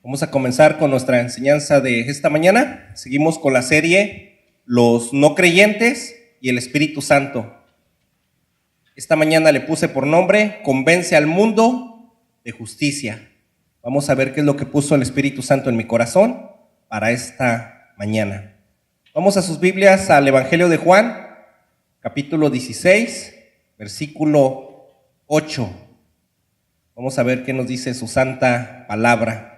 Vamos a comenzar con nuestra enseñanza de esta mañana. Seguimos con la serie Los no creyentes y el Espíritu Santo. Esta mañana le puse por nombre Convence al mundo de justicia. Vamos a ver qué es lo que puso el Espíritu Santo en mi corazón para esta mañana. Vamos a sus Biblias al Evangelio de Juan, capítulo 16, versículo 8. Vamos a ver qué nos dice su santa palabra.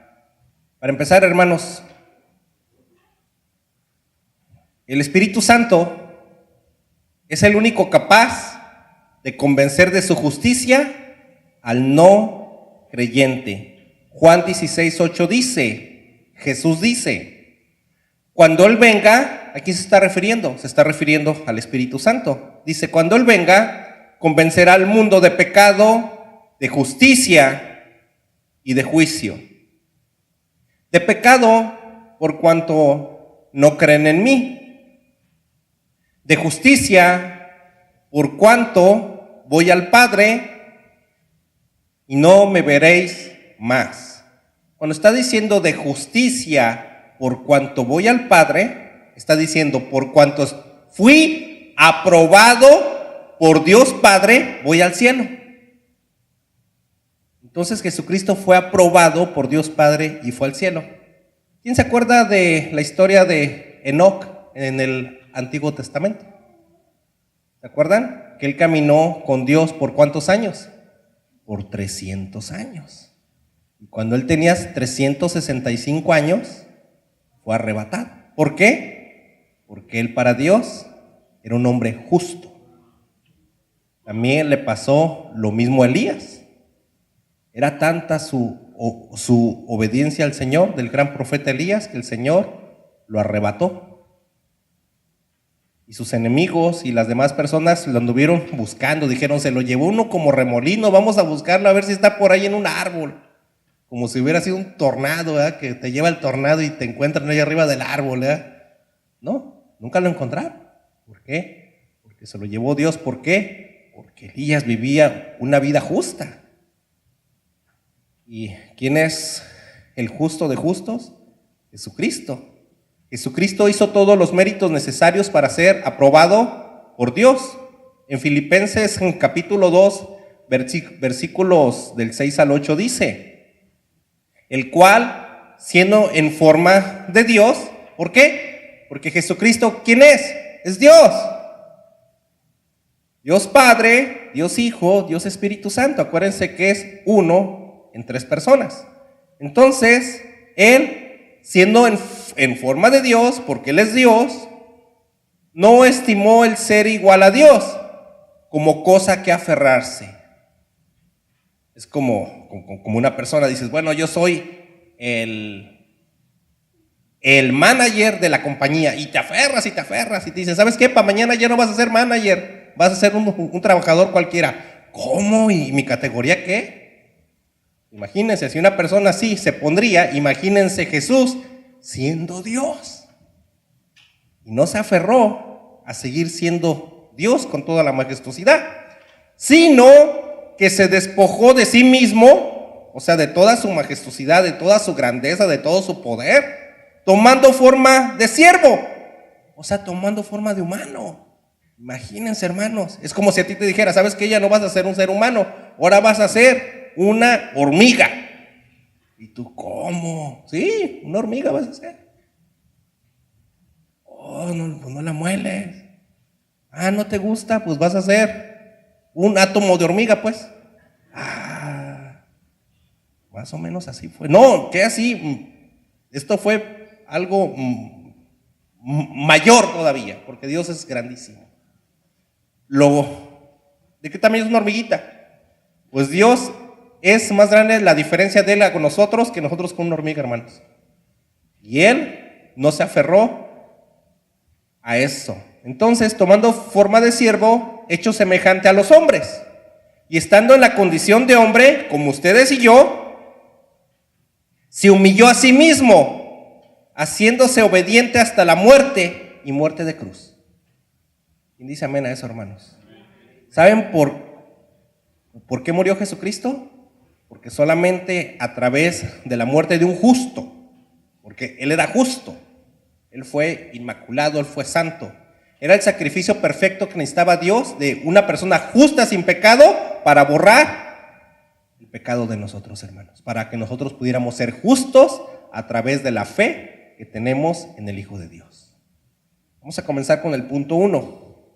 Para empezar, hermanos, el Espíritu Santo es el único capaz de convencer de su justicia al no creyente. Juan 16:8 dice, Jesús dice, cuando Él venga, ¿a quién se está refiriendo? Se está refiriendo al Espíritu Santo. Dice, cuando Él venga, convencerá al mundo de pecado, de justicia y de juicio. De pecado, por cuanto no creen en mí. De justicia, por cuanto voy al Padre y no me veréis más. Cuando está diciendo de justicia, por cuanto voy al Padre, está diciendo por cuanto fui aprobado por Dios Padre, voy al cielo. Entonces Jesucristo fue aprobado por Dios Padre y fue al cielo. ¿Quién se acuerda de la historia de Enoc en el Antiguo Testamento? ¿Se acuerdan? Que él caminó con Dios ¿por cuántos años? Por 300 años. Y cuando él tenía 365 años, fue arrebatado. ¿Por qué? Porque él para Dios era un hombre justo. También le pasó lo mismo a Elías. Era tanta su obediencia al Señor, del gran profeta Elías, que el Señor lo arrebató. Y sus enemigos y las demás personas lo anduvieron buscando, dijeron, se lo llevó uno como remolino, vamos a buscarlo a ver si está por ahí en un árbol. Como si hubiera sido un tornado, ¿verdad? Que te lleva el tornado y te encuentran ahí arriba del árbol, ¿verdad? No, nunca lo encontraron. ¿Por qué? Porque se lo llevó Dios. ¿Por qué? Porque Elías vivía una vida justa. ¿Y quién es el justo de justos? Jesucristo. Jesucristo hizo todos los méritos necesarios para ser aprobado por Dios. En Filipenses, en capítulo 2, versículos del 6 al 8 dice, el cual, siendo en forma de Dios, ¿por qué? Porque Jesucristo, ¿quién es? Es Dios. Dios Padre, Dios Hijo, Dios Espíritu Santo. Acuérdense que es uno en tres personas. Entonces, Él, siendo en forma de Dios, porque Él es Dios, no estimó el ser igual a Dios como cosa que aferrarse. Es como una persona, dices, bueno, yo soy el manager de la compañía, y te aferras, y te dicen, ¿sabes qué? Para mañana ya no vas a ser manager, vas a ser un trabajador cualquiera. ¿Cómo? ¿Y mi categoría qué? Imagínense, si una persona así se pondría, imagínense Jesús siendo Dios. Y no se aferró a seguir siendo Dios con toda la majestuosidad, sino que se despojó de sí mismo, o sea, de toda su majestuosidad, de toda su grandeza, de todo su poder, tomando forma de siervo, o sea, tomando forma de humano. Imagínense, hermanos, es como si a ti te dijera, ¿sabes qué? Ya no vas a ser un ser humano, ahora vas a ser una hormiga. ¿Y tú cómo? Sí, una hormiga vas a ser. Oh, no, pues no la mueles. Ah, ¿no te gusta? Pues vas a ser un átomo de hormiga, pues. Ah, más o menos así fue. No, que así. Esto fue algo mayor todavía, porque Dios es grandísimo. ¿De qué tamaño es una hormiguita? Pues Dios es más grande la diferencia de Él con nosotros que nosotros con una hormiga, hermanos. Y Él no se aferró a eso. Entonces, tomando forma de siervo, hecho semejante a los hombres, y estando en la condición de hombre, como ustedes y yo, se humilló a sí mismo, haciéndose obediente hasta la muerte y muerte de cruz. ¿Quién dice amén a eso, hermanos? ¿Saben por qué murió Jesucristo? porque solamente a través de la muerte de un justo, porque Él era justo, Él fue inmaculado, Él fue santo, era el sacrificio perfecto que necesitaba Dios de una persona justa sin pecado para borrar el pecado de nosotros, hermanos, para que nosotros pudiéramos ser justos a través de la fe que tenemos en el Hijo de Dios. Vamos a comenzar con el punto 1.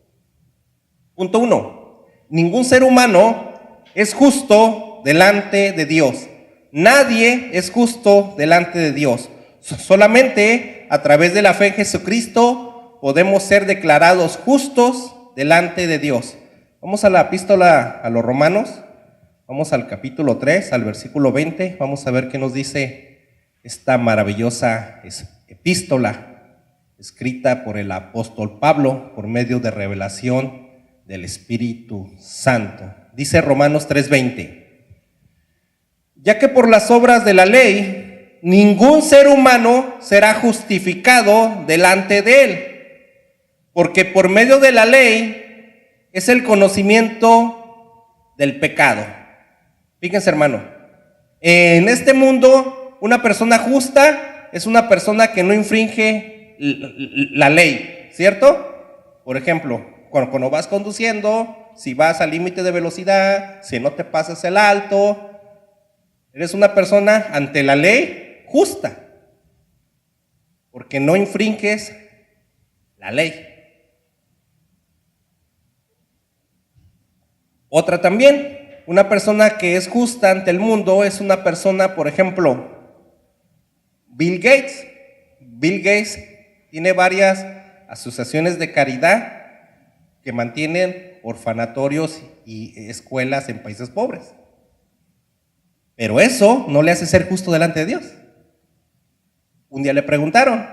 Punto 1. Ningún ser humano es justo delante de Dios. Nadie es justo delante de Dios. Solamente a través de la fe en Jesucristo podemos ser declarados justos delante de Dios. Vamos a la epístola a los Romanos. Vamos al capítulo 3, al versículo 20. Vamos a ver qué nos dice esta maravillosa epístola escrita por el apóstol Pablo por medio de revelación del Espíritu Santo. Dice Romanos 3:20: ya que por las obras de la ley ningún ser humano será justificado delante de él, porque por medio de la ley es el conocimiento del pecado. Fíjense, hermano, en este mundo una persona justa es una persona que no infringe la ley, ¿cierto? Por ejemplo, cuando vas conduciendo, si vas al límite de velocidad, si no te pasas el alto, eres una persona ante la ley justa, porque no infringes la ley. Otra también, una persona que es justa ante el mundo es una persona, por ejemplo, Bill Gates. Bill Gates tiene varias asociaciones de caridad que mantienen orfanatorios y escuelas en países pobres. Pero eso no le hace ser justo delante de Dios. Un día le preguntaron: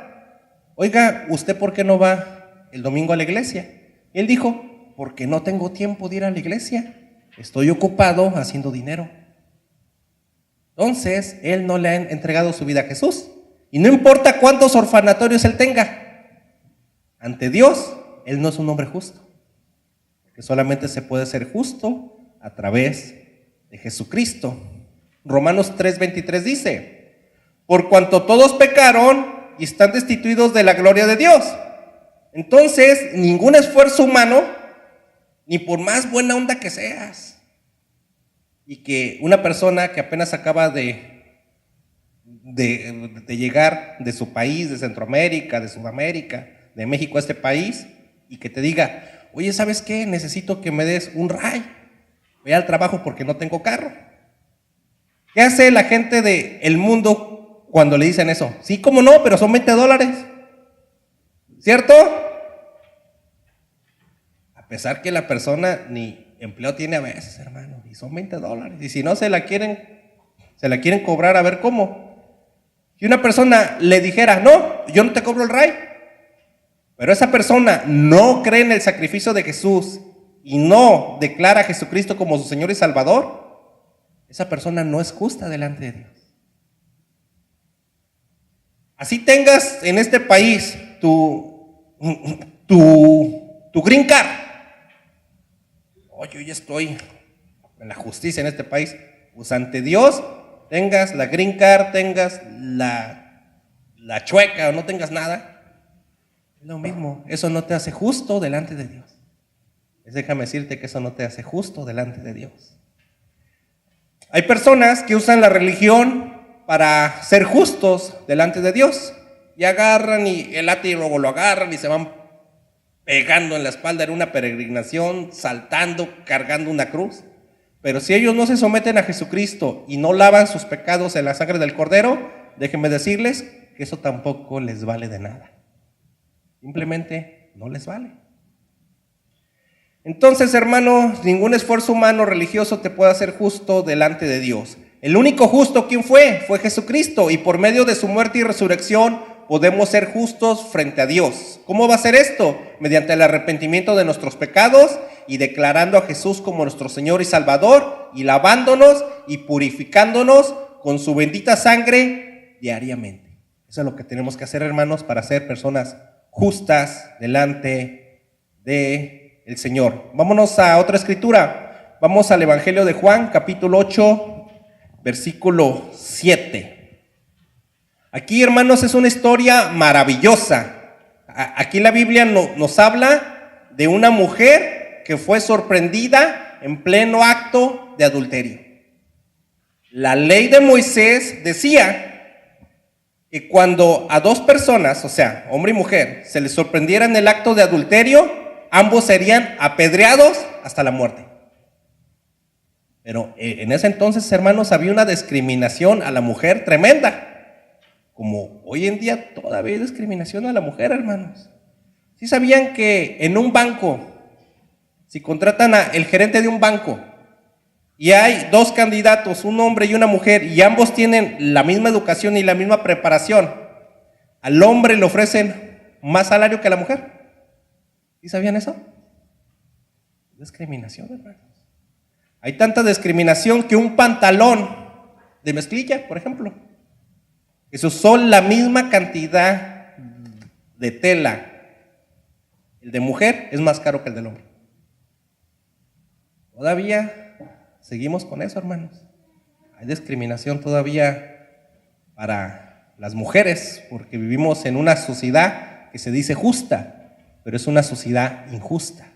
oiga, ¿usted por qué no va el domingo a la iglesia? Y él dijo: porque no tengo tiempo de ir a la iglesia, estoy ocupado haciendo dinero. Entonces, él no le ha entregado su vida a Jesús. Y no importa cuántos orfanatorios él tenga, ante Dios, él no es un hombre justo. Porque solamente se puede ser justo a través de Jesucristo. Romanos 3:23 dice: por cuanto todos pecaron y están destituidos de la gloria de Dios. Entonces, ningún esfuerzo humano, ni por más buena onda que seas, y que una persona que apenas acaba de llegar de su país, de Centroamérica, de Sudamérica, de México a este país, y que te diga: oye, ¿sabes qué? Necesito que me des un ride. Voy al trabajo porque no tengo carro. ¿Qué hace la gente del mundo cuando le dicen eso? Sí, cómo no, pero son $20. ¿Cierto? A pesar que la persona ni empleo tiene a veces, hermano, y son $20. Y si no se la quieren cobrar, a ver cómo. Si una persona le dijera: no, yo no te cobro el ride, pero esa persona no cree en el sacrificio de Jesús y no declara a Jesucristo como su Señor y Salvador, esa persona no es justa delante de Dios. Así tengas en este país tu green card. Yo ya estoy en la justicia en este país. Pues ante Dios, tengas la green card, tengas la chueca o no tengas nada, es lo mismo. Eso no te hace justo delante de Dios. Déjame decirte que eso no te hace justo delante de Dios. Hay personas que usan la religión para ser justos delante de Dios y agarran y el látigo lo agarran y se van pegando en la espalda en una peregrinación, saltando, cargando una cruz. Pero si ellos no se someten a Jesucristo y no lavan sus pecados en la sangre del Cordero, déjenme decirles que eso tampoco les vale de nada. Simplemente no les vale. Entonces, hermanos, ningún esfuerzo humano religioso te puede hacer justo delante de Dios. El único justo, ¿quién fue? Fue Jesucristo, y por medio de su muerte y resurrección podemos ser justos frente a Dios. ¿Cómo va a ser esto? Mediante el arrepentimiento de nuestros pecados y declarando a Jesús como nuestro Señor y Salvador, y lavándonos y purificándonos con su bendita sangre diariamente. Eso es lo que tenemos que hacer, hermanos, para ser personas justas delante de el Señor. Vámonos a otra escritura. Vamos al Evangelio de Juan, capítulo 8, versículo 7. Aquí, hermanos, es una historia maravillosa. Aquí la Biblia nos habla de una mujer que fue sorprendida en pleno acto de adulterio. La ley de Moisés decía que cuando a dos personas, o sea, hombre y mujer, se les sorprendiera en el acto de adulterio, ambos serían apedreados hasta la muerte. Pero en ese entonces, hermanos, había una discriminación a la mujer tremenda. Como hoy en día todavía hay discriminación a la mujer, hermanos. ¿Sí sabían que en un banco, si contratan al gerente de un banco y hay dos candidatos, un hombre y una mujer, y ambos tienen la misma educación y la misma preparación, al hombre le ofrecen más salario que a la mujer? ¿Sí sabían eso? Discriminación, hermanos. Hay tanta discriminación que un pantalón de mezclilla, por ejemplo, que se usó la misma cantidad de tela, el de mujer es más caro que el del hombre. Todavía seguimos con eso, hermanos. Hay discriminación todavía para las mujeres, porque vivimos en una sociedad que se dice justa, pero es una sociedad injusta.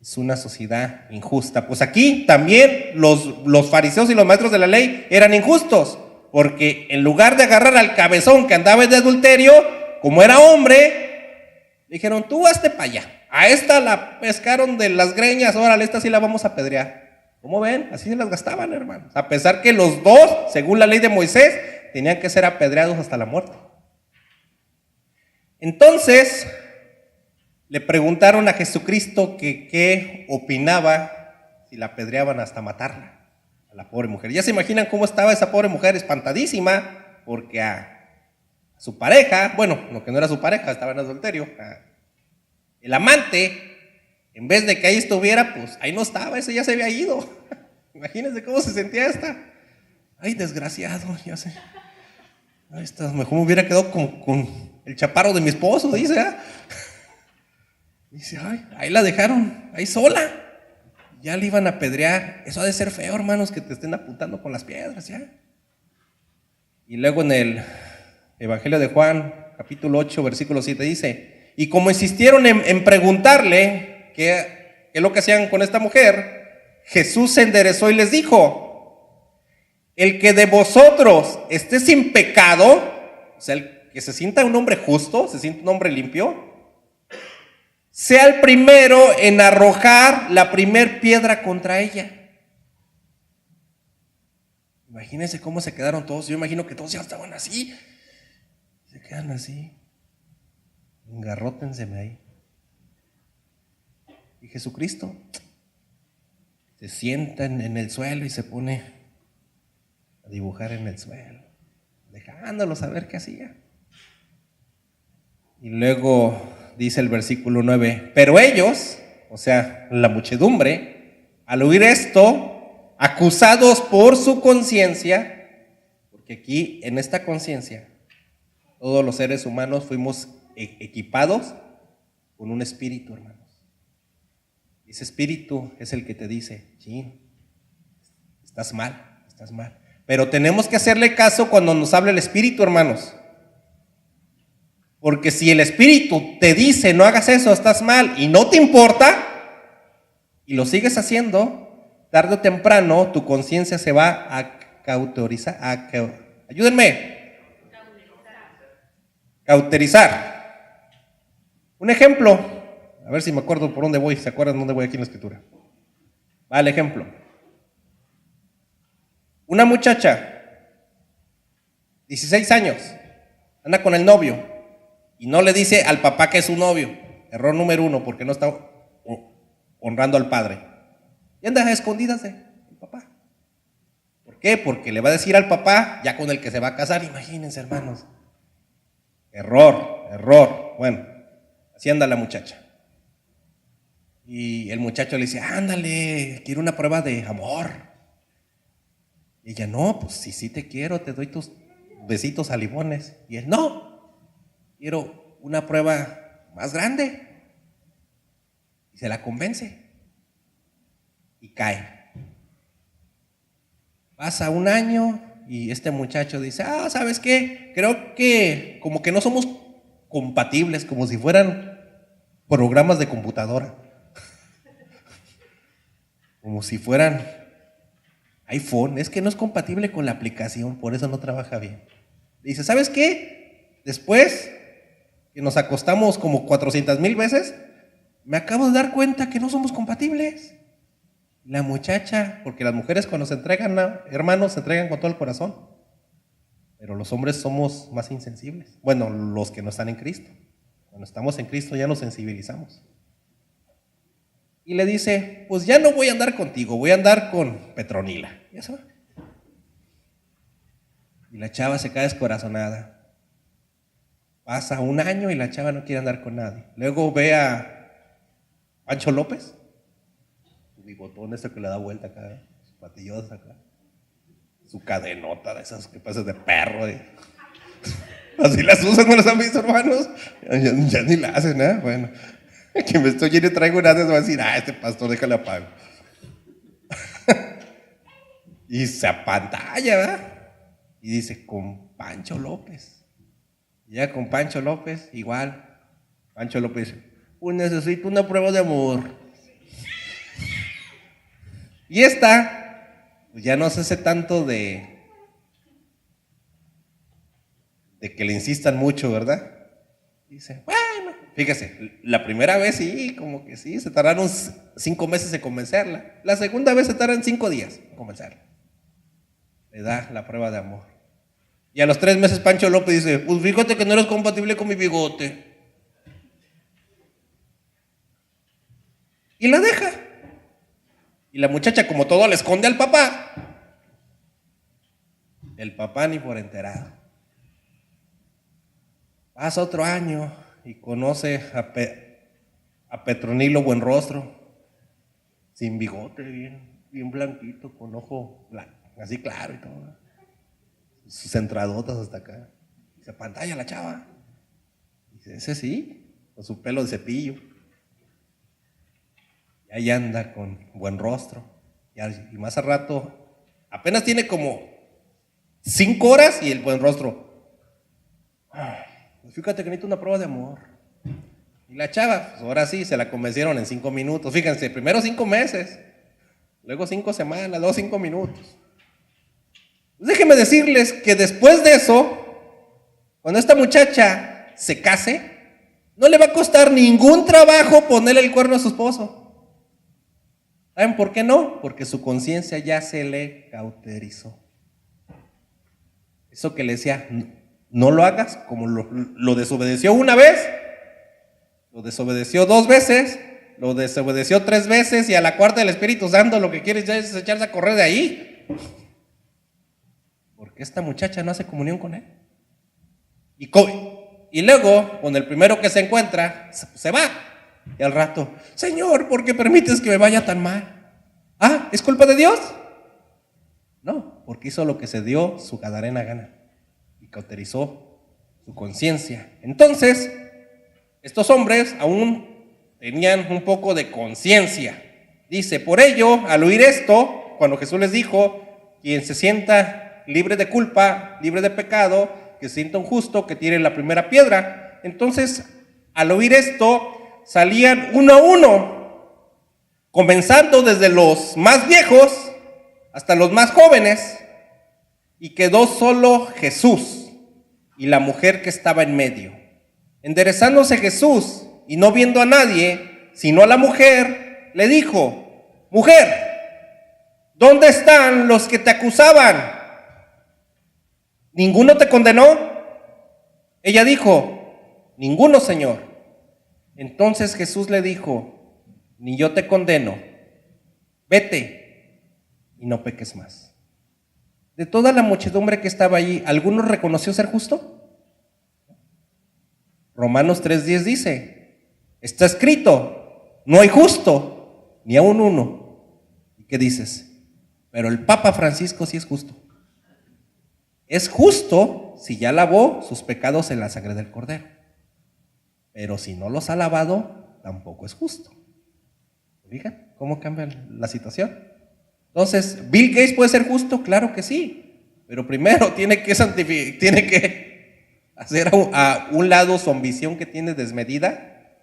Es una sociedad injusta. Pues aquí también los fariseos y los maestros de la ley eran injustos, porque en lugar de agarrar al cabezón que andaba de adulterio, como era hombre, dijeron, tú hazte para allá. A esta la pescaron de las greñas, órale, esta sí la vamos a apedrear. ¿Cómo ven? Así se las gastaban, hermanos. A pesar que los dos, según la ley de Moisés, tenían que ser apedreados hasta la muerte. Entonces, le preguntaron a Jesucristo que qué opinaba si la apedreaban hasta matarla, a la pobre mujer. Ya se imaginan cómo estaba esa pobre mujer, espantadísima, porque a su pareja, bueno, lo que no era su pareja, estaba en adulterio, el amante, en vez de que ahí estuviera, pues ahí no estaba, ese ya se había ido. Imagínense cómo se sentía esta. Ay, desgraciado, ya sé. Ahí está, mejor me hubiera quedado con el chaparro de mi esposo, dice. Dice, ay, ahí la dejaron, ahí sola. Ya le iban a apedrear. Eso ha de ser feo, hermanos, que te estén apuntando con las piedras, ya. Y luego en el Evangelio de Juan, capítulo 8, versículo 7, dice, y como insistieron en preguntarle qué es lo que hacían con esta mujer, Jesús se enderezó y les dijo, el que de vosotros esté sin pecado, o sea, el que se sienta un hombre justo, se sienta un hombre limpio, sea el primero en arrojar la primer piedra contra ella. Imagínense cómo se quedaron todos. Yo imagino que todos ya estaban así. Se quedan así. Engarrótenseme ahí. Y Jesucristo se sienta en el suelo y se pone a dibujar en el suelo, dejándolo saber qué hacía. Y luego dice el versículo 9, pero ellos, o sea, la muchedumbre, al oír esto, acusados por su conciencia, porque aquí en esta conciencia, todos los seres humanos fuimos equipados con un espíritu, hermanos. Ese espíritu es el que te dice, sí, estás mal, estás mal. Pero tenemos que hacerle caso cuando nos habla el espíritu, hermanos. Porque si el espíritu te dice no hagas eso, estás mal y no te importa y lo sigues haciendo, tarde o temprano tu conciencia se va a cauterizar, ayúdenme, cauterizar. Un ejemplo, a ver si me acuerdo por dónde voy, ¿se acuerdan dónde voy aquí en la escritura? Va el ejemplo. Una muchacha, 16 años, anda con el novio. Y no le dice al papá que es su novio. Error número 1, porque no está honrando al padre. Y anda a escondidas del papá. ¿Por qué? Porque le va a decir al papá, ya con el que se va a casar. Imagínense, hermanos. Error. Bueno, así anda la muchacha. Y el muchacho le dice, ándale, quiero una prueba de amor. Y ella, no, pues sí te quiero, te doy tus besitos salivones. Y él, no. Quiero una prueba más grande. Y se la convence. Y cae. Pasa un año y este muchacho dice, ¿sabes qué? Creo que como que no somos compatibles, como si fueran programas de computadora. Como si fueran iPhone. Es que no es compatible con la aplicación, por eso no trabaja bien. Dice, ¿sabes qué? Después que nos acostamos como 400,000 veces, me acabo de dar cuenta que no somos compatibles. La muchacha, porque las mujeres cuando se entregan, hermanos, se entregan con todo el corazón, pero los hombres somos más insensibles. Bueno, los que no están en Cristo. Cuando estamos en Cristo ya nos sensibilizamos. Y le dice, pues ya no voy a andar contigo, voy a andar con Petronila. Ya se va. Y la chava se queda descorazonada. Pasa un año y la chava no quiere andar con nadie. Luego ve a Pancho López, su bigotón ese que le da vuelta acá, sus patillotas acá, su cadenota de esas que pasan de perro. Así las usan, ¿no las han visto, hermanos? Ya ni la hacen, ¿eh? Bueno, que me estoy yendo y traigo una de esas, va a decir, este pastor, déjale apago. Y se apantalla, ¿verdad? Y dice, con Pancho López. Y ya con Pancho López, igual. Pancho López, pues necesito una prueba de amor. Y esta, pues ya no se hace tanto de que le insistan mucho, ¿verdad? Dice, bueno, fíjese, la primera vez sí, como que sí, se tardaron 5 meses en convencerla. La segunda vez se tardan 5 días en convencerla. Le da la prueba de amor. Y a los 3 meses Pancho López dice, pues fíjate que no eres compatible con mi bigote. Y la deja. Y la muchacha, como todo, le esconde al papá. El papá ni por enterado. Pasa otro año y conoce a Petronilo Buenrostro, sin bigote, bien blanquito, con ojo blanco, así claro y todo. Sus entradotas hasta acá. Se apantalla la chava. Dice, ese sí, con su pelo de cepillo. Y ahí anda con Buenrostro. Y más a rato, apenas tiene como 5 horas y el Buenrostro. Pues fíjate que necesito una prueba de amor. Y la chava, pues ahora sí, se la convencieron en 5 minutos. Fíjense, primero 5 meses, luego 5 semanas, luego 5 minutos. Pues déjenme decirles que después de eso, cuando esta muchacha se case, no le va a costar ningún trabajo ponerle el cuerno a su esposo. ¿Saben por qué no? Porque su conciencia ya se le cauterizó. Eso que le decía, no lo hagas, como lo desobedeció una vez, lo desobedeció 2 veces, lo desobedeció 3 veces y a la cuarta el Espíritu Santo lo que quiere ya es echarse a correr de ahí. Porque esta muchacha no hace comunión con él. Y luego, con el primero que se encuentra, se va. Y al rato, Señor, ¿por qué permites que me vaya tan mal? ¿Es culpa de Dios? No, porque hizo lo que se dio su gadarena gana y cauterizó su conciencia. Entonces, estos hombres aún tenían un poco de conciencia. Dice, por ello, al oír esto, cuando Jesús les dijo, quien se sienta libre de culpa, libre de pecado, que se sienta un justo, que tire la primera piedra. Entonces, al oír esto, salían uno a uno, comenzando desde los más viejos hasta los más jóvenes, y quedó solo Jesús y la mujer que estaba en medio. Enderezándose Jesús y no viendo a nadie, sino a la mujer, le dijo, mujer, ¿dónde están los que te acusaban? ¿Ninguno te condenó? Ella dijo, ninguno, Señor. Entonces Jesús le dijo, ni yo te condeno, vete y no peques más. De toda la muchedumbre que estaba allí, ¿alguno reconoció ser justo? Romanos 3:10 dice, está escrito, no hay justo, ni aun uno. ¿Y qué dices? Pero el Papa Francisco sí es justo. Es justo si ya lavó sus pecados en la sangre del Cordero. Pero si no los ha lavado, tampoco es justo. ¿Fijan cómo cambia la situación? Entonces, ¿Bill Gates puede ser justo? Claro que sí, pero primero tiene que hacer a un lado su ambición que tiene desmedida,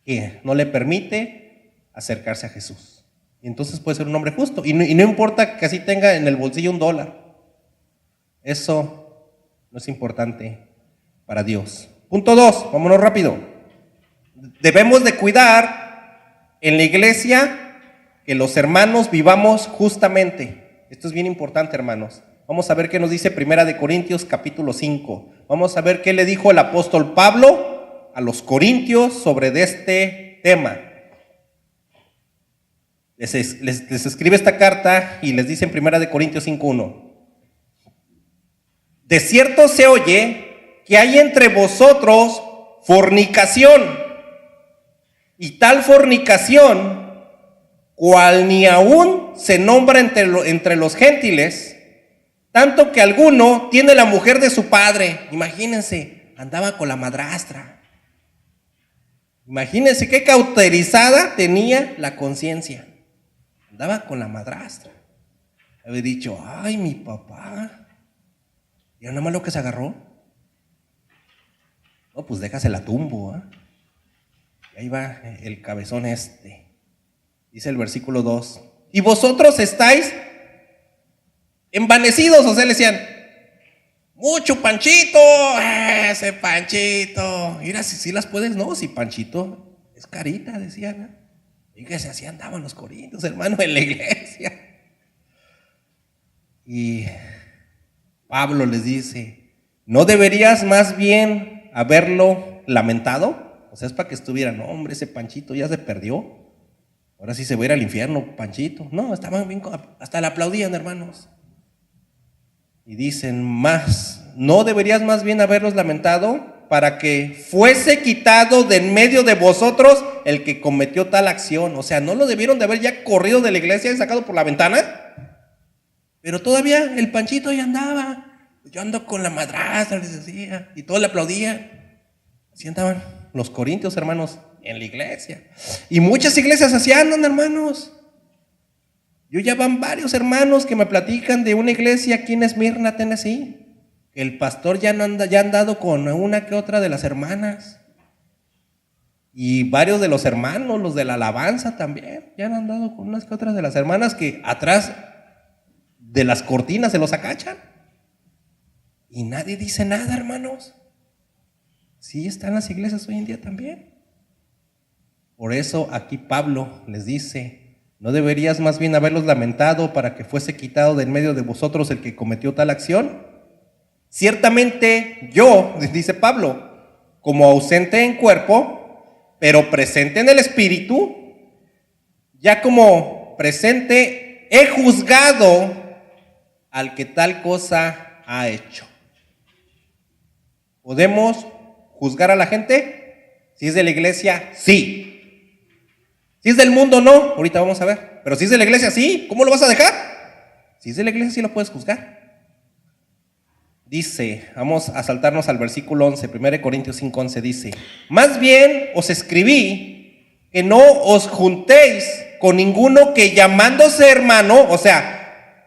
que no le permite acercarse a Jesús. Y entonces puede ser un hombre justo. Y no importa que así tenga en el bolsillo $1. Eso no es importante para Dios. Punto 2, vámonos rápido. Debemos de cuidar en la iglesia que los hermanos vivamos justamente. Esto es bien importante, hermanos. Vamos a ver qué nos dice 1 Corintios capítulo 5. Vamos a ver qué le dijo el apóstol Pablo a los corintios sobre este tema. Les escribe esta carta y les dice en 1 Corintios 5:1. De cierto se oye que hay entre vosotros fornicación, y tal fornicación, cual ni aún se nombra entre los gentiles, tanto que alguno tiene la mujer de su padre. Imagínense, andaba con la madrastra. Imagínense qué cauterizada tenía la conciencia. Andaba con la madrastra. Había dicho, ay, mi papá. ¿Y nada más lo que se agarró? No, pues déjasela tumbo, ¿eh? Y ahí va el cabezón este. Dice el versículo 2. Y vosotros estáis envanecidos, o sea, le decían, mucho Panchito, ese Panchito. Mira, si las puedes, no, si Panchito es carita, decían. Fíjese, así andaban los corintios, hermano, en la iglesia. Y Pablo les dice, ¿no deberías más bien haberlo lamentado? O sea, es para que estuvieran, no, hombre, ese Panchito ya se perdió. Ahora sí se va a ir al infierno, Panchito. No, estaban bien, hasta le aplaudían, hermanos. Y dicen más, ¿no deberías más bien haberlos lamentado para que fuese quitado de en medio de vosotros el que cometió tal acción? O sea, ¿no lo debieron de haber ya corrido de la iglesia y sacado por la ventana? Pero todavía el Panchito ya andaba. Yo ando con la madrastra, les decía, y todos le aplaudían. Así andaban los corintios, hermanos, en la iglesia. Y muchas iglesias así andan, hermanos. Yo ya van varios hermanos que me platican de una iglesia aquí en Esmirna, Tennessee, que el pastor ya ha andado con una que otra de las hermanas. Y varios de los hermanos, los de la alabanza también, ya han andado con unas que otras de las hermanas que atrás de las cortinas se los acachan. Y nadie dice nada, hermanos. Sí están las iglesias hoy en día también. Por eso aquí Pablo les dice, ¿no deberías más bien haberlos lamentado para que fuese quitado de en medio de vosotros el que cometió tal acción? Ciertamente yo, dice Pablo, como ausente en cuerpo, pero presente en el espíritu, ya como presente he juzgado al que tal cosa ha hecho. ¿Podemos juzgar a la gente? Si es de la iglesia, sí. Si es del mundo, no. Ahorita vamos a ver. Pero si es de la iglesia, sí. ¿Cómo lo vas a dejar? Si es de la iglesia, sí lo puedes juzgar. Dice, vamos a saltarnos al versículo 11, 1 Corintios 5:11 dice, más bien os escribí que no os juntéis con ninguno que llamándose hermano, o sea,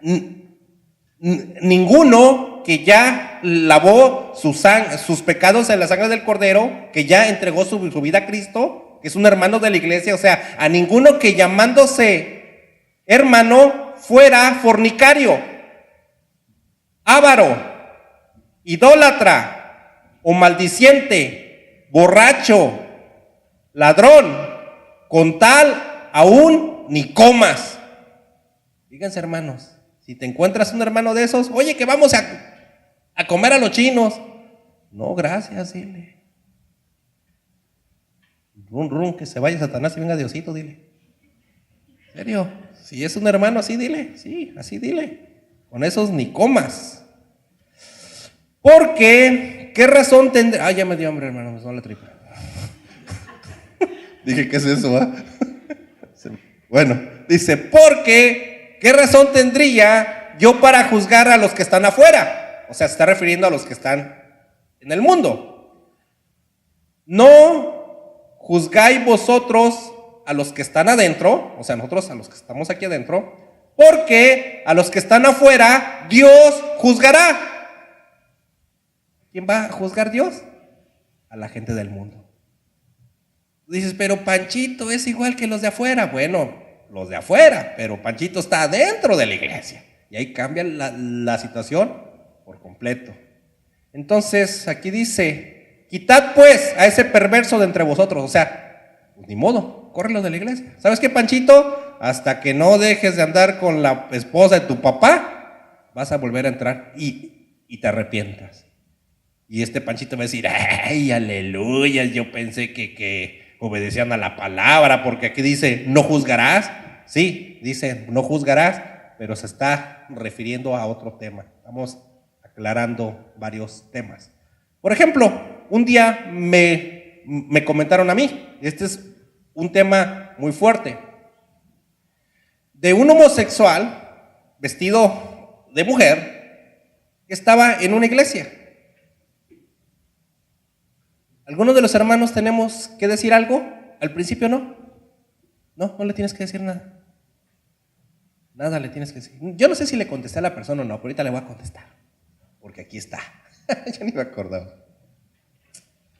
ninguno que ya lavó sus pecados en la sangre del Cordero, que ya entregó su vida a Cristo, que es un hermano de la iglesia, o sea, a ninguno que llamándose hermano fuera fornicario, avaro, idólatra o maldiciente, borracho, ladrón, con tal aún ni comas. Fíjense, hermanos, si te encuentras un hermano de esos, oye, que vamos a comer a los chinos. No, gracias, dile. Run, que se vaya Satanás y venga Diosito, dile. ¿En serio? Si es un hermano así, dile. Sí, así dile. Con esos ni comas. Porque, ¿qué razón tendría? Ah, ya me dio hambre, hermano, me sonó la tripa. Dije, ¿qué es eso? Bueno, dice, porque, ¿qué razón tendría yo para juzgar a los que están afuera? O sea, se está refiriendo a los que están en el mundo. No juzgáis vosotros a los que están adentro, o sea, nosotros a los que estamos aquí adentro, porque a los que están afuera, Dios juzgará. ¿Quién va a juzgar Dios? A la gente del mundo. Dices, pero Panchito es igual que los de afuera. Bueno, los de afuera, pero Panchito está adentro de la iglesia. Y ahí cambia la situación por completo. Entonces, aquí dice, quitad pues a ese perverso de entre vosotros. O sea, pues ni modo, córrelo de la iglesia. ¿Sabes qué, Panchito? Hasta que no dejes de andar con la esposa de tu papá, vas a volver a entrar y te arrepientas. Y este Panchito va a decir, ay, aleluya, yo pensé que obedecían a la palabra, porque aquí dice, no juzgarás. Sí, dice, no juzgarás, pero se está refiriendo a otro tema. Estamos aclarando varios temas. Por ejemplo, un día me comentaron a mí, este es un tema muy fuerte, de un homosexual vestido de mujer que estaba en una iglesia. ¿Algunos de los hermanos tenemos que decir algo? Al principio no. No le tienes que decir nada. Nada le tienes que decir. Yo no sé si le contesté a la persona o no, pero ahorita le voy a contestar. Porque aquí está. Ya ni me acordaba.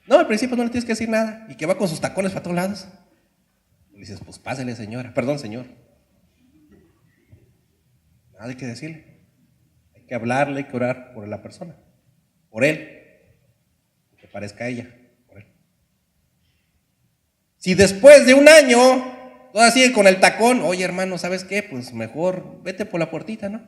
No, al principio no le tienes que decir nada. Y que va con sus tacones para todos lados. Y le dices, pues pásele, señora. Perdón, señor. Nada hay que decirle. Hay que hablarle, hay que orar por la persona. Por él. Que parezca a ella. Si después de un año todavía sigue con el tacón, oye hermano, ¿sabes qué? Pues mejor vete por la puertita, ¿no?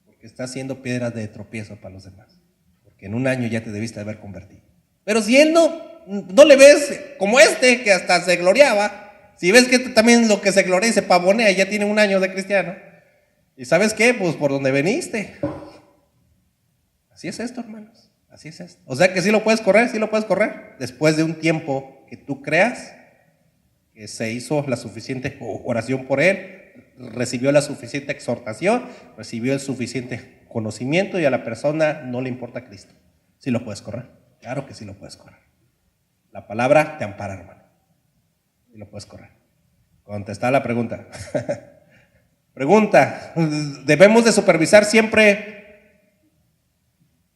Porque está haciendo piedras de tropiezo para los demás. Porque en un año ya te debiste haber convertido. Pero si él no le ves como que hasta se gloriaba, si ves que también lo que se gloria y se pavonea, ya tiene un año de cristiano. ¿Y sabes qué? Pues por donde veniste. Así es esto, hermanos. Así es esto. O sea que sí lo puedes correr, después de un tiempo que tú creas que se hizo la suficiente oración por él, recibió la suficiente exhortación, recibió el suficiente conocimiento y a la persona no le importa Cristo. Sí lo puedes correr, claro que sí lo puedes correr. La palabra te ampara, hermano. Sí lo puedes correr. Contestar la pregunta. Pregunta, ¿debemos de supervisar siempre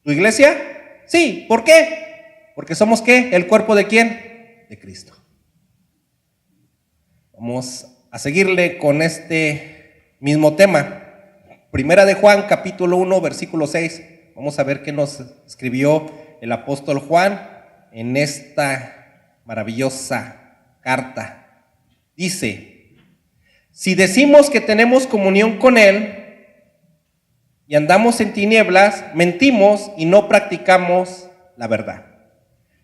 tu iglesia? Sí, ¿por qué? Porque somos ¿qué? ¿El cuerpo de quién? De Cristo. Vamos a seguirle con este mismo tema. Primera de Juan, capítulo 1, versículo 6. Vamos a ver qué nos escribió el apóstol Juan en esta maravillosa carta. Dice, si decimos que tenemos comunión con Él y andamos en tinieblas, mentimos y no practicamos la verdad.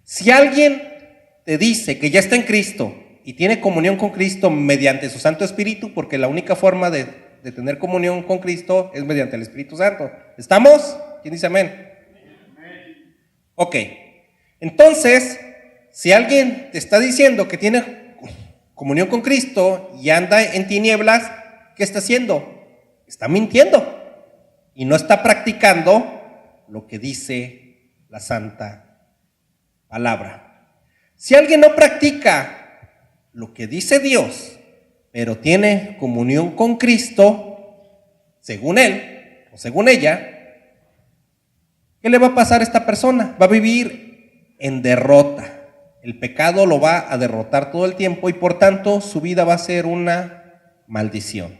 Si alguien te dice que ya está en Cristo y tiene comunión con Cristo mediante su Santo Espíritu, porque la única forma de tener comunión con Cristo es mediante el Espíritu Santo. ¿Estamos? ¿Quién dice amén? Ok. Entonces, si alguien te está diciendo que tiene comunión con Cristo y anda en tinieblas, ¿qué está haciendo? Está mintiendo y no está practicando lo que dice la Santa Palabra. Si alguien no practica lo que dice Dios, pero tiene comunión con Cristo, según él o según ella, ¿qué le va a pasar a esta persona? Va a vivir en derrota. El pecado lo va a derrotar todo el tiempo y por tanto su vida va a ser una maldición.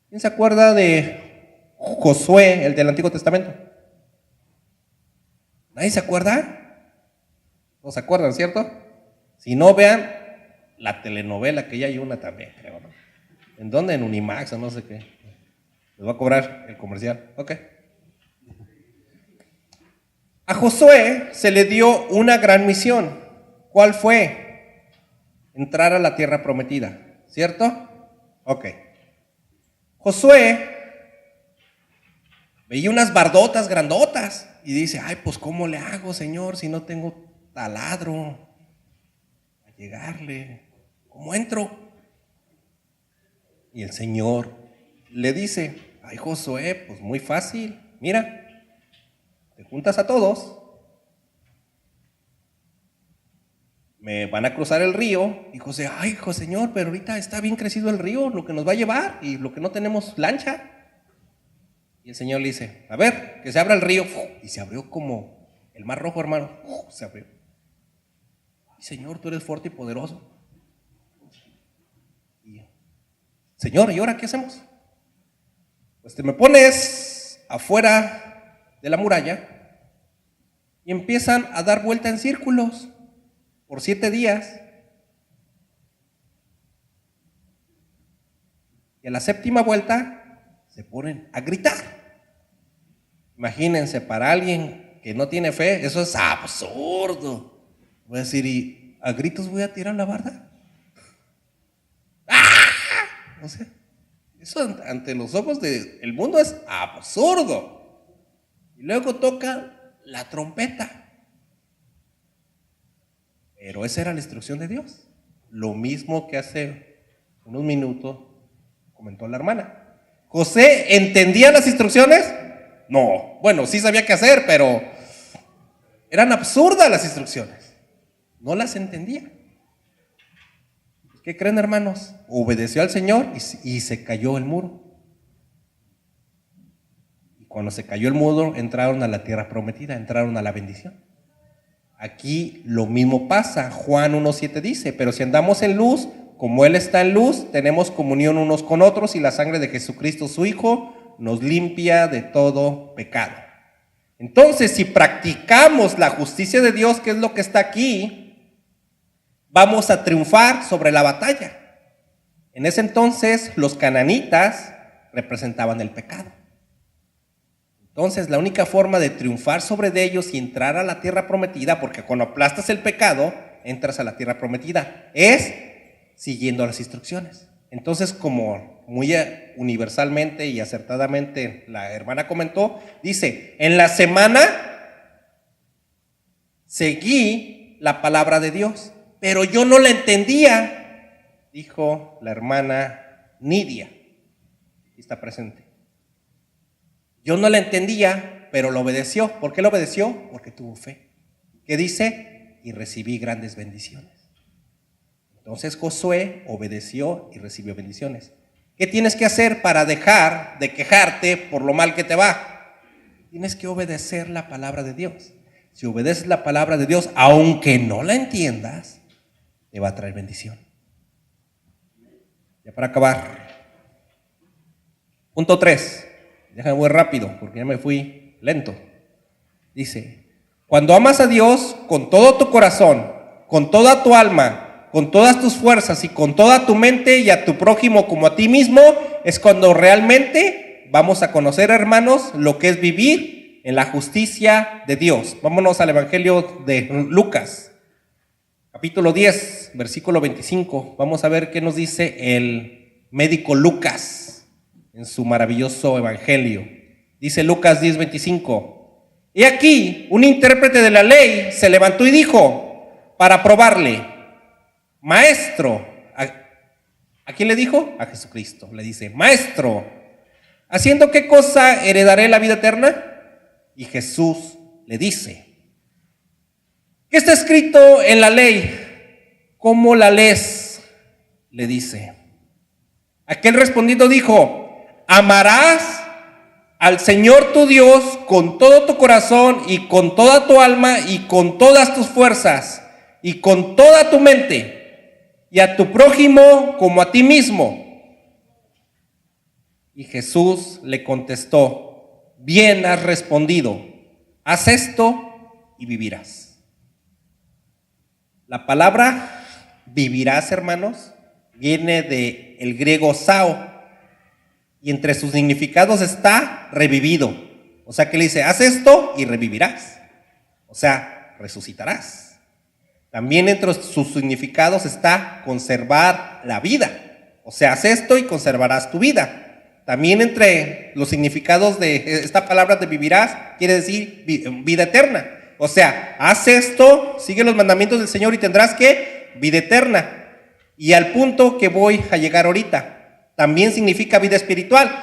¿Quién se acuerda de Josué, el del Antiguo Testamento? ¿Nadie se acuerda? ¿No se acuerdan, cierto? Si no, vean la telenovela, que ya hay una también, creo, ¿no? ¿En dónde? En Unimax o no sé qué. Les va a cobrar el comercial. Ok. A Josué se le dio una gran misión. ¿Cuál fue? Entrar a la tierra prometida, ¿cierto? Ok. Josué veía unas bardotas grandotas y dice, ay, pues ¿cómo le hago, Señor, si no tengo taladro a llegarle? ¿Cómo entro? Y el Señor le dice, ay, Josué, pues muy fácil, mira, te juntas a todos me van a cruzar el río. Y José, ay, hijo Señor, pero ahorita está bien crecido el río, lo que nos va a llevar y lo que no tenemos lancha. Y el Señor le dice, a ver, que se abra el río. Y se abrió como el mar rojo, hermano. Se abrió. Ay, Señor, tú eres fuerte y poderoso. Y, Señor, ¿y ahora qué hacemos? Pues te me pones afuera de la muralla y empiezan a dar vuelta en círculos por 7 días. Y a la 7ª vuelta se ponen a gritar. Imagínense, para alguien que no tiene fe, eso es absurdo. Voy a decir, ¿y a gritos voy a tirar la barda? ¡Ah! O sea, eso ante los ojos del mundo es absurdo. Y luego toca la trompeta. Pero esa era la instrucción de Dios. Lo mismo que hace unos minutos comentó la hermana. ¿José entendía las instrucciones? No. Bueno, sí sabía qué hacer, pero eran absurdas las instrucciones. No las entendía. ¿Qué creen, hermanos? Obedeció al Señor y se cayó el muro. Y cuando se cayó el muro, entraron a la tierra prometida, entraron a la bendición. Aquí lo mismo pasa. Juan 1:7 dice, pero si andamos en luz, como Él está en luz, tenemos comunión unos con otros y la sangre de Jesucristo, su Hijo, nos limpia de todo pecado. Entonces, si practicamos la justicia de Dios, que es lo que está aquí, vamos a triunfar sobre la batalla. En ese entonces, los cananitas representaban el pecado. Entonces, la única forma de triunfar sobre ellos y entrar a la tierra prometida, porque cuando aplastas el pecado, entras a la tierra prometida, es siguiendo las instrucciones. Entonces, como muy universalmente y acertadamente la hermana comentó, dice, en la semana seguí la palabra de Dios, pero yo no la entendía, dijo la hermana Nidia, aquí está presente. Yo no la entendía, pero lo obedeció. ¿Por qué lo obedeció? Porque tuvo fe. ¿Qué dice? Y recibí grandes bendiciones. Entonces Josué obedeció y recibió bendiciones. ¿Qué tienes que hacer para dejar de quejarte por lo mal que te va? Tienes que obedecer la palabra de Dios. Si obedeces la palabra de Dios, aunque no la entiendas, te va a traer bendición. Ya para acabar. Punto 3. Déjame muy rápido porque ya me fui lento. Dice, cuando amas a Dios con todo tu corazón, con toda tu alma, con todas tus fuerzas y con toda tu mente y a tu prójimo como a ti mismo, es cuando realmente vamos a conocer, hermanos, lo que es vivir en la justicia de Dios. Vámonos al Evangelio de Lucas, capítulo 10, versículo 25. Vamos a ver qué nos dice el médico Lucas en su maravilloso evangelio. Dice Lucas 10:25. Y aquí un intérprete de la ley se levantó y dijo, para probarle, maestro, ¿a quién le dijo? A Jesucristo. Le dice, maestro, ¿haciendo qué cosa heredaré la vida eterna? Y Jesús le dice, ¿qué está escrito en la ley? ¿Cómo la lees? Le dice. Aquel respondiendo dijo, amarás al Señor tu Dios con todo tu corazón y con toda tu alma y con todas tus fuerzas y con toda tu mente y a tu prójimo como a ti mismo. Y Jesús le contestó, bien has respondido, haz esto y vivirás. La palabra vivirás, hermanos, viene del griego sao. Y entre sus significados está revivido. O sea que le dice, haz esto y revivirás. O sea, resucitarás. También entre sus significados está conservar la vida. O sea, haz esto y conservarás tu vida. También entre los significados de esta palabra de vivirás, quiere decir vida eterna. O sea, haz esto, sigue los mandamientos del Señor y tendrás ¿qué? Vida eterna. Y al punto que voy a llegar ahorita. También significa vida espiritual,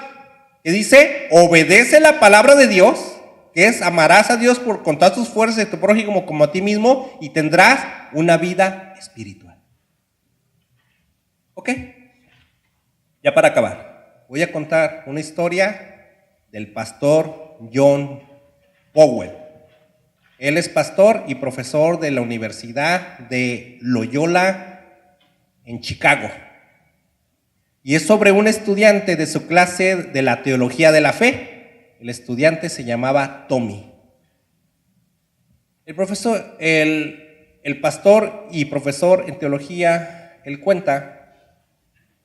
que dice, obedece la palabra de Dios que es amarás a Dios con todas tus fuerzas y a tu prójimo como a ti mismo y tendrás una vida espiritual. ¿Ok? Ya para acabar, voy a contar una historia del pastor John Powell. Él es pastor y profesor de la Universidad de Loyola en Chicago. Y es sobre un estudiante de su clase de la teología de la fe. El estudiante se llamaba Tommy. El pastor y profesor en teología, él cuenta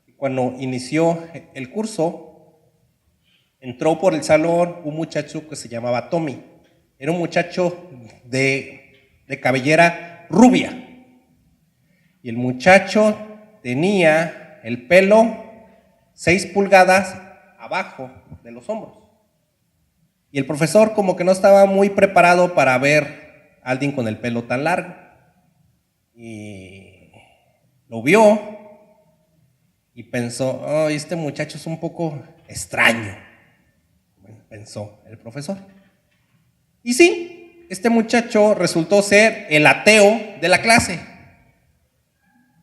que cuando inició el curso, entró por el salón un muchacho que se llamaba Tommy. Era un muchacho de cabellera rubia. Y el muchacho tenía el pelo 6 pulgadas abajo de los hombros. Y el profesor como que no estaba muy preparado para ver a alguien con el pelo tan largo. Y lo vio y pensó, oh, este muchacho es un poco extraño, pensó el profesor. Y sí, este muchacho resultó ser el ateo de la clase.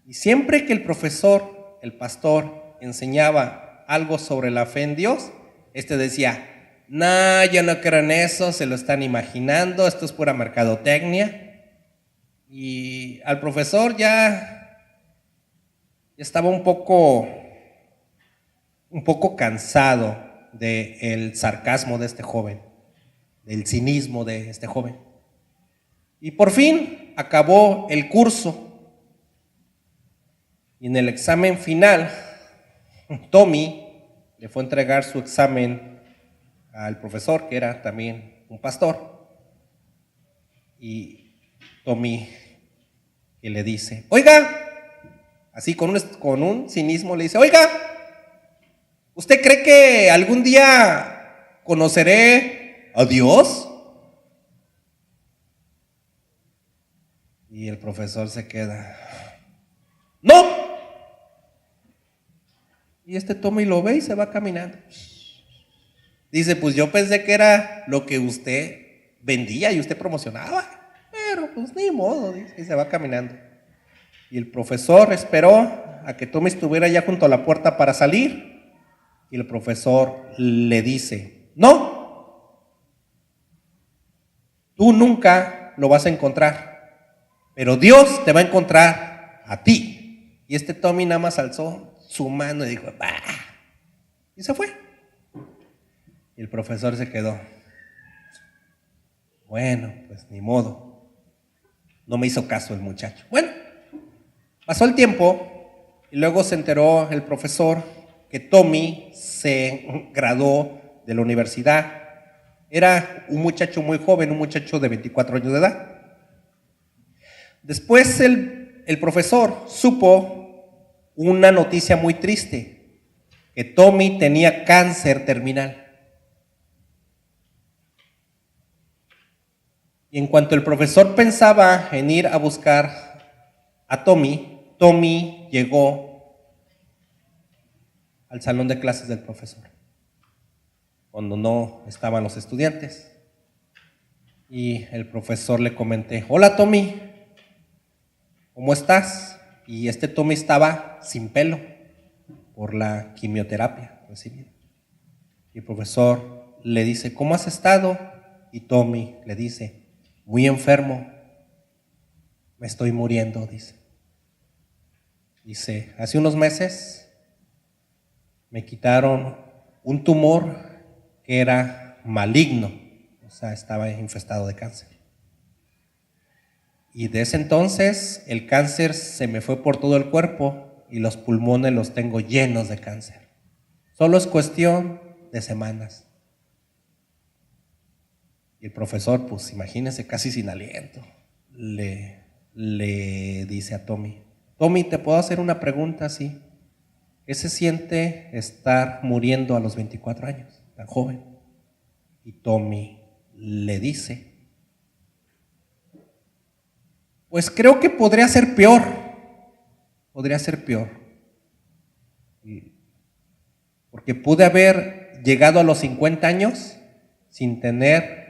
Y siempre que el profesor, el pastor, enseñaba algo sobre la fe en Dios, decía, no, yo no creo en eso, se lo están imaginando, esto es pura mercadotecnia. Y al profesor ya estaba un poco cansado del sarcasmo de este joven, del cinismo de este joven. Y por fin acabó el curso. Y en el examen final, Tommy le fue a entregar su examen al profesor, que era también un pastor. Y Tommy que le dice, oiga, así con un cinismo le dice, oiga, ¿usted cree que algún día conoceré a Dios? Y el profesor se queda, ¡no! Y Tommy lo ve y se va caminando. Dice, pues yo pensé que era lo que usted vendía y usted promocionaba, pero pues ni modo, dice, y se va caminando. Y el profesor esperó a que Tommy estuviera ya junto a la puerta para salir. Y el profesor le dice, no, tú nunca lo vas a encontrar, pero Dios te va a encontrar a ti. Y Tommy nada más alzó su mano y dijo, bah, y se fue. Y el profesor se quedó, bueno, pues ni modo, no me hizo caso el muchacho. Bueno, pasó el tiempo y luego se enteró el profesor que Tommy se graduó de la universidad. Era un muchacho muy joven, un muchacho de 24 años de edad. Después el profesor supo una noticia muy triste, que Tommy tenía cáncer terminal. Y en cuanto el profesor pensaba en ir a buscar a Tommy, Tommy llegó al salón de clases del profesor, cuando no estaban los estudiantes. Y el profesor le comenté, hola Tommy, ¿cómo estás? Y Tommy estaba sin pelo por la quimioterapia recibida. Y el profesor le dice, ¿cómo has estado? Y Tommy le dice, muy enfermo, me estoy muriendo, dice. Dice, hace unos meses me quitaron un tumor que era maligno, o sea, estaba infestado de cáncer. Y de ese entonces el cáncer se me fue por todo el cuerpo y los pulmones los tengo llenos de cáncer. Solo es cuestión de semanas. Y el profesor, pues imagínense, casi sin aliento, le dice a Tommy, Tommy, ¿te puedo hacer una pregunta así? ¿Qué se siente estar muriendo a los 24 años, tan joven? Y Tommy le dice, pues creo que podría ser peor. Porque pude haber llegado a los 50 años sin tener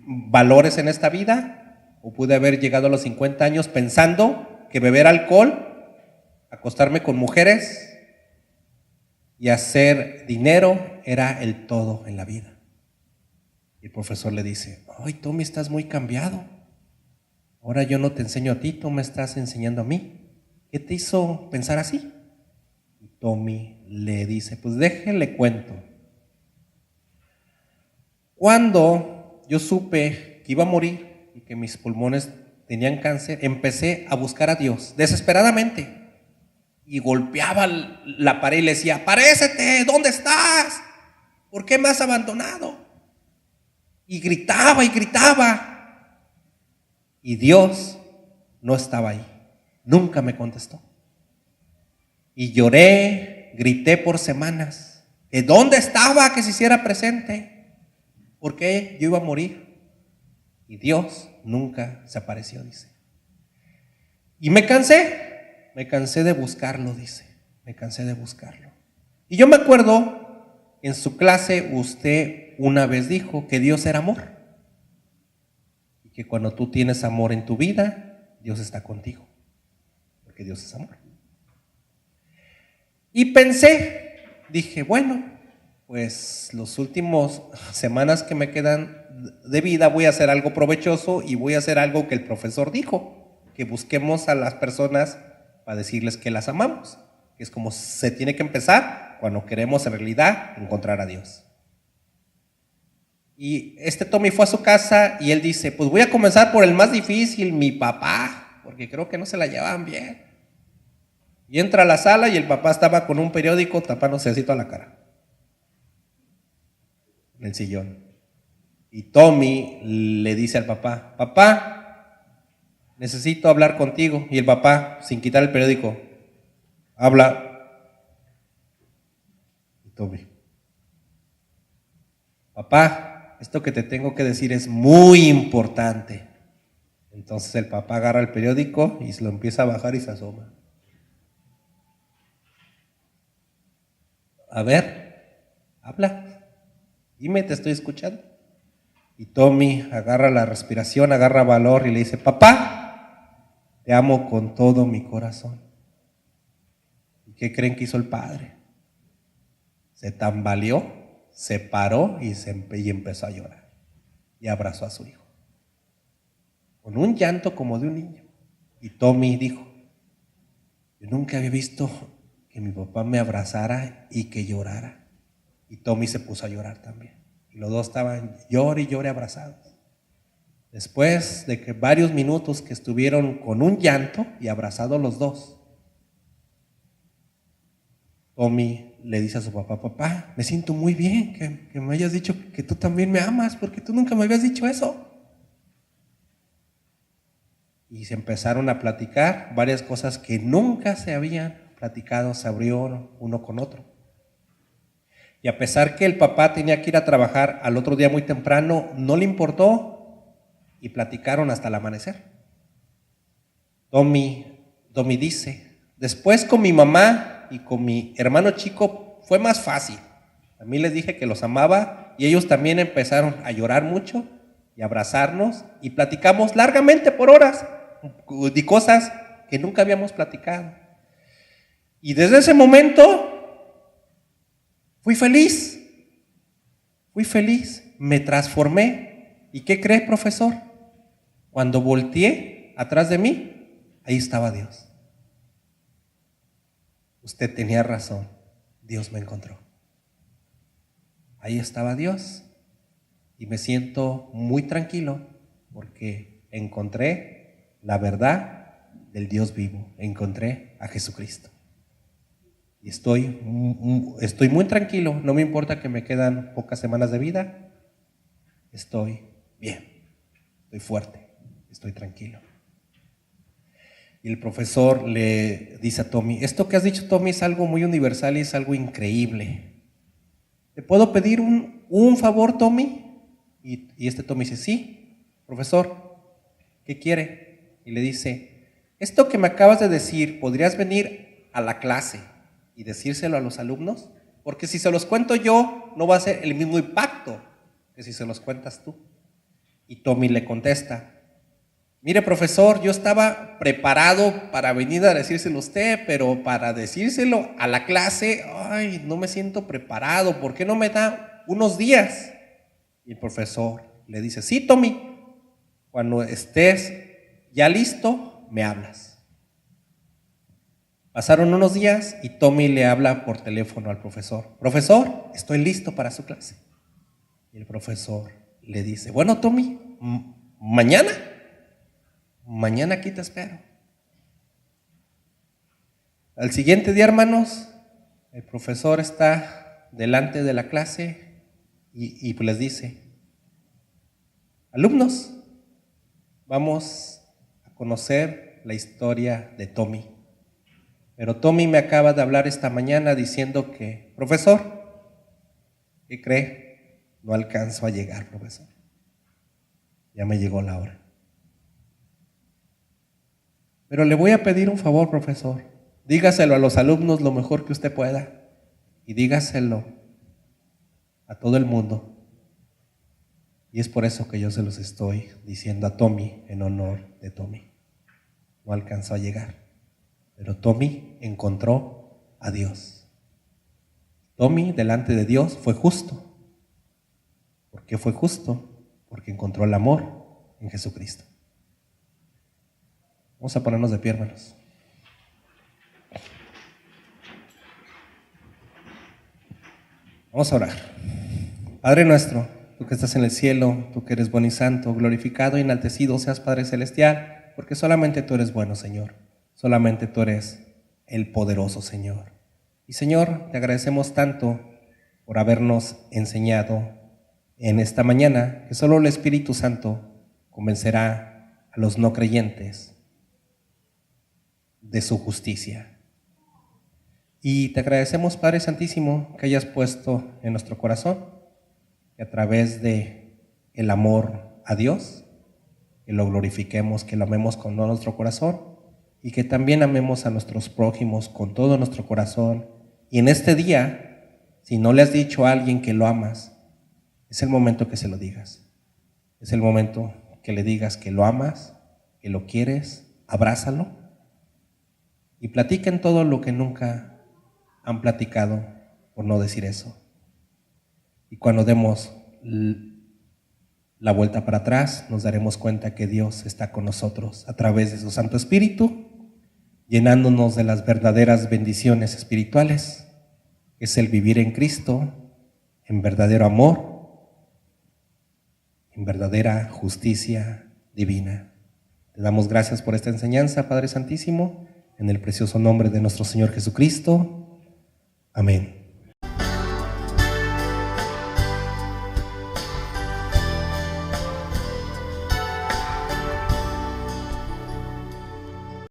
valores en esta vida, o pude haber llegado a los 50 años pensando que beber alcohol, acostarme con mujeres y hacer dinero era el todo en la vida. Y el profesor le dice: ay, Tommy, estás muy cambiado. Ahora yo no te enseño a ti, tú me estás enseñando a mí. ¿Qué te hizo pensar así? Y Tommy le dice: pues déjenle cuento. Cuando yo supe que iba a morir y que mis pulmones tenían cáncer, empecé a buscar a Dios desesperadamente. Y golpeaba la pared y le decía: ¡aparécete! ¿Dónde estás? ¿Por qué me has abandonado? Y gritaba y gritaba. Y Dios no estaba ahí. Nunca me contestó. Y lloré, grité por semanas. ¿Que dónde estaba? Que se hiciera presente. Porque yo iba a morir. Y Dios nunca se apareció, dice. Y me cansé de buscarlo, dice. Me cansé de buscarlo. Y yo me acuerdo, en su clase usted una vez dijo que Dios era amor. Y que cuando tú tienes amor en tu vida, Dios está contigo. Porque Dios es amor. Y pensé, dije, bueno, pues los últimos semanas que me quedan de vida voy a hacer algo provechoso y voy a hacer algo que el profesor dijo, que busquemos a las personas para decirles que las amamos, que es como se tiene que empezar cuando queremos en realidad encontrar a Dios. Y Tommy fue a su casa y él dice: pues voy a comenzar por el más difícil, mi papá, porque creo que no se la llevaban bien. Y entra a la sala y el papá estaba con un periódico tapándose así toda la cara en el sillón. Y Tommy le dice al papá: papá, necesito hablar contigo. Y el papá, sin quitar el periódico: habla. Y Tommy: papá, esto que te tengo que decir es muy importante. Entonces el papá agarra el periódico y se lo empieza a bajar y se asoma. A ver, habla, dime, te estoy escuchando. Y Tommy agarra la respiración, agarra valor y le dice: papá, te amo con todo mi corazón. ¿Y qué creen que hizo el padre? Se tambaleó, se paró y empezó a llorar. Y abrazó a su hijo, con un llanto como de un niño. Y Tommy dijo: yo nunca había visto que mi papá me abrazara y que llorara. Y Tommy se puso a llorar también. Y los dos estaban llore y llore abrazados. Después de que varios minutos que estuvieron con un llanto y abrazados los dos, Tommy le dice a su papá: papá, me siento muy bien que me hayas dicho que tú también me amas, porque tú nunca me habías dicho eso. Y se empezaron a platicar varias cosas que nunca se habían platicado, se abrió uno con otro. Y a pesar que el papá tenía que ir a trabajar al otro día muy temprano, no le importó y platicaron hasta el amanecer. Tommy dice: después con mi mamá y con mi hermano chico fue más fácil. A mí les dije que los amaba y ellos también empezaron a llorar mucho y a abrazarnos y platicamos largamente por horas de cosas que nunca habíamos platicado. Y desde ese momento fui feliz, me transformé. ¿Y qué cree, profesor? Cuando volteé atrás de mí, ahí estaba Dios. Usted tenía razón, Dios me encontró. Ahí estaba Dios y me siento muy tranquilo porque encontré la verdad del Dios vivo, encontré a Jesucristo. Y estoy muy tranquilo, no me importa que me quedan pocas semanas de vida, estoy bien, estoy fuerte, estoy tranquilo. Y el profesor le dice a Tommy: esto que has dicho, Tommy, es algo muy universal y es algo increíble. ¿Te puedo pedir un favor, Tommy? Y Tommy dice: sí, profesor, ¿qué quiere? Y le dice: esto que me acabas de decir, ¿podrías venir a la clase y decírselo a los alumnos? Porque si se los cuento yo, no va a ser el mismo impacto que si se los cuentas tú. Y Tommy le contesta: mire, profesor, yo estaba preparado para venir a decírselo a usted, pero para decírselo a la clase, ay, no me siento preparado, ¿por qué no me da unos días? Y el profesor le dice: sí, Tommy, cuando estés ya listo, me hablas. Pasaron unos días y Tommy le habla por teléfono al profesor: profesor, estoy listo para su clase. Y el profesor le dice: bueno, Tommy, mañana aquí te espero. Al siguiente día, hermanos, el profesor está delante de la clase y pues les dice: alumnos, vamos a conocer la historia de Tommy. Pero Tommy me acaba de hablar esta mañana diciendo que, profesor, ¿qué cree? No alcanzo a llegar, profesor. Ya me llegó la hora. Pero le voy a pedir un favor, profesor. Dígaselo a los alumnos lo mejor que usted pueda. Y dígaselo a todo el mundo. Y es por eso que yo se los estoy diciendo a Tommy en honor de Tommy. No alcanzó a llegar. Pero Tommy encontró a Dios. Tommy delante de Dios fue justo. ¿Por qué fue justo? Porque encontró el amor en Jesucristo. Vamos a ponernos de pie, hermanos. Vamos a orar. Padre nuestro, tú que estás en el cielo, tú que eres bueno y santo, glorificado y enaltecido seas, Padre celestial, porque solamente tú eres bueno, Señor. Solamente tú eres el poderoso, Señor. Y Señor, te agradecemos tanto por habernos enseñado en esta mañana que solo el Espíritu Santo convencerá a los no creyentes de su justicia. Y te agradecemos, Padre Santísimo, que hayas puesto en nuestro corazón que a través de el amor a Dios, que lo glorifiquemos, que lo amemos con todo nuestro corazón y que también amemos a nuestros prójimos con todo nuestro corazón. Y en este día, si no le has dicho a alguien que lo amas, es el momento que se lo digas. Es el momento que le digas que lo amas, que lo quieres, abrázalo y platiquen todo lo que nunca han platicado, por no decir eso. Y cuando demos la vuelta para atrás, nos daremos cuenta que Dios está con nosotros a través de su Santo Espíritu, llenándonos de las verdaderas bendiciones espirituales, que es el vivir en Cristo, en verdadero amor, en verdadera justicia divina. Te damos gracias por esta enseñanza, Padre Santísimo, en el precioso nombre de nuestro Señor Jesucristo. Amén.